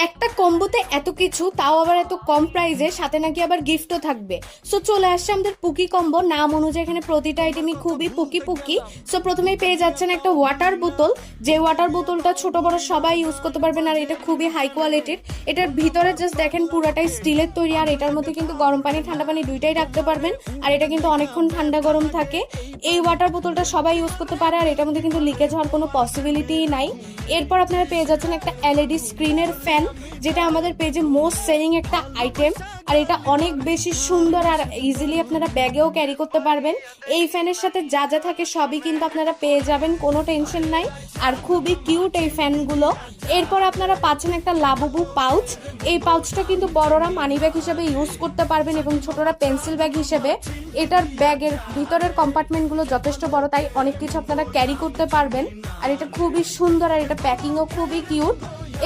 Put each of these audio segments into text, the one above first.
একটা কম্বোতে এত কিছু, তাও আবার এত কম প্রাইসে, সাথে নাকি আবার গিফটও থাকবে। সো চলে আসছে আমাদের পুকি কম্বো। নাম অনুযায়ী এখানে প্রতিটা আইটেমই খুবই পুকি পুকি। সো প্রথমেই পেয়ে যাচ্ছেন একটা ওয়াটার বোতল, যে ওয়াটার বোতলটা ছোট বড় সবাই ইউজ করতে পারবেন, আর এটা খুবই হাই কোয়ালিটির। এটার ভিতরে জাস্ট দেখেন পুরাটাই স্টিলের তৈরি, আর এটার মধ্যে কিন্তু গরম পানি ঠান্ডা পানি দুইটাই রাখতে পারবেন, আর এটা কিন্তু অনেকক্ষণ ঠান্ডা গরম থাকে। এই ওয়াটার বোতলটা সবাই ইউজ করতে পারে, আর এটার মধ্যে কিন্তু লিকেজ হওয়ার কোনো পসিবিলিটিই নাই। এরপর আপনারা পেয়ে যাচ্ছেন একটা এলইডি স্ক্রিনের ফ্যান, যেটা আমাদের পেজে মোস্ট সেলিং একটা আইটেম, আর এটা অনেক বেশি সুন্দর, আর ইজিলি আপনারা ব্যাগেও ক্যারি করতে পারবেন। এই ফ্যানের সাথে যা যা থাকে সবই কিন্তু আপনারা পেয়ে যাবেন, কোনো টেনশন নাই, আর খুবই কিউট এই ফ্যানগুলো। এরপর আপনারা পাচ্ছেন একটা লাবুবু পাউচ। এই পাউচটা কিন্তু বড়রা মানি ব্যাগ হিসেবে ইউজ করতে পারবেন এবং ছোটরা পেন্সিল ব্যাগ হিসেবে। এটার ব্যাগের ভিতরের কম্পার্টমেন্টগুলো যথেষ্ট বড়, তাই অনেক কিছু আপনারা ক্যারি করতে পারবেন, আর এটা খুবই সুন্দর, আর এটা প্যাকিংও খুবই কিউট।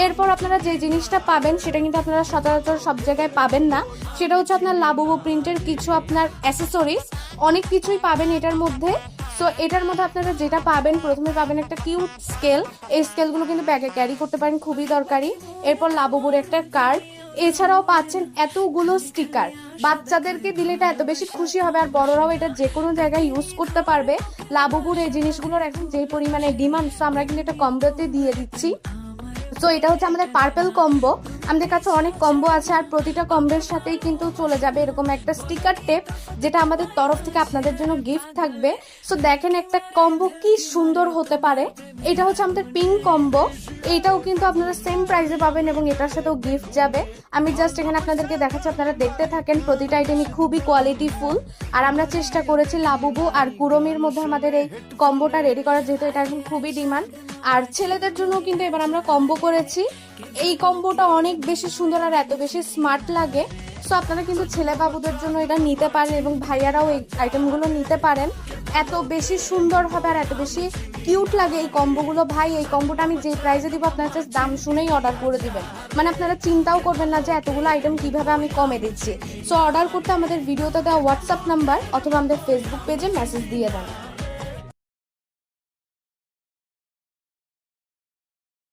এরপর আপনারা যে জিনিসটা পাবেন সেটা কিন্তু আপনারা সচরাচর সব জায়গায় পাবেন না, সেটা হচ্ছে আপনার লাবুবু প্রিন্টের কিছু আপনার অ্যাসেসরিজ, অনেক কিছুই পাবেন এটার মধ্যে। সো এটার মধ্যে আপনারা যেটা পাবেন, প্রথমে পাবেন একটা কিউট স্কেল। এই স্কেলগুলো কিন্তু ব্যাগে ক্যারি করতে পারেন, খুবই দরকারি। এরপর লাবুবুর একটা কার্ড, এছাড়াও পাচ্ছেন এতগুলো স্টিকার। বাচ্চাদেরকে দিলে এটা এত বেশি খুশি হবে, আর বড়রাও এটা যে কোনো জায়গায় ইউজ করতে পারবে। লাবুবুর এই জিনিসগুলোর এখন যে পরিমাণে ডিমান্ড, আমরা কিন্তু এটা কম্বোতে দিয়ে দিচ্ছি। সো এটা হচ্ছে আমাদের পার্পল কম্বো। আমাদের কাছে অনেক কম্বো আছে, আর প্রতিটা কম্বোর সাথেই কিন্তু চলে যাবে এরকম একটা স্টিকার টেপ, যেটা আমাদের তরফ থেকে আপনাদের জন্য গিফট থাকবে। সো দেখেন একটা কম্বো কি সুন্দর হতে পারে। এটা হচ্ছে আমাদের পিঙ্ক কম্বো, এইটাও কিন্তু আপনারা সেম প্রাইসে পাবেন এবং এটার সাথেও গিফট যাবে। আমি জাস্ট এখানে আপনাদেরকে দেখাচ্ছি, আপনারা দেখতে থাকেন। প্রতিটা আইটেমই খুবই কোয়ালিটিফুল, আর আমরা চেষ্টা করেছি লাবুবু আর কুরমির মধ্যে আমাদের এই কম্বোটা রেডি করার, যেহেতু এটা এখন খুবই ডিমান্ড। আর ছেলেদের জন্য কিন্তু এবার আমরা কম্বো করেছি। এই কম্বোটা অনেক বেশি সুন্দর আর এত বেশি স্মার্ট লাগে। সো আপনারা কিন্তু ছেলে বাবুদের জন্য এটা নিতে পারেন এবং ভাইয়ারাও এই আইটেমগুলো নিতে পারেন। এত বেশি সুন্দর হবে আর এত বেশি কিউট লাগে এই কম্বোগুলো। ভাই এই কম্বোটা আমি যে প্রাইসে দিব, আপনারা জাস্ট দাম শুনেই অর্ডার করে দিবেন, মানে আপনারা চিন্তাও করবেন না যে এতগুলো আইটেম কিভাবে আমি কমে দিচ্ছি। সো অর্ডার করতে আমাদের ভিডিওতে দেওয়া হোয়াটসঅ্যাপ নাম্বার অথবা আমাদের ফেসবুক পেজে মেসেজ দিয়ে দেন।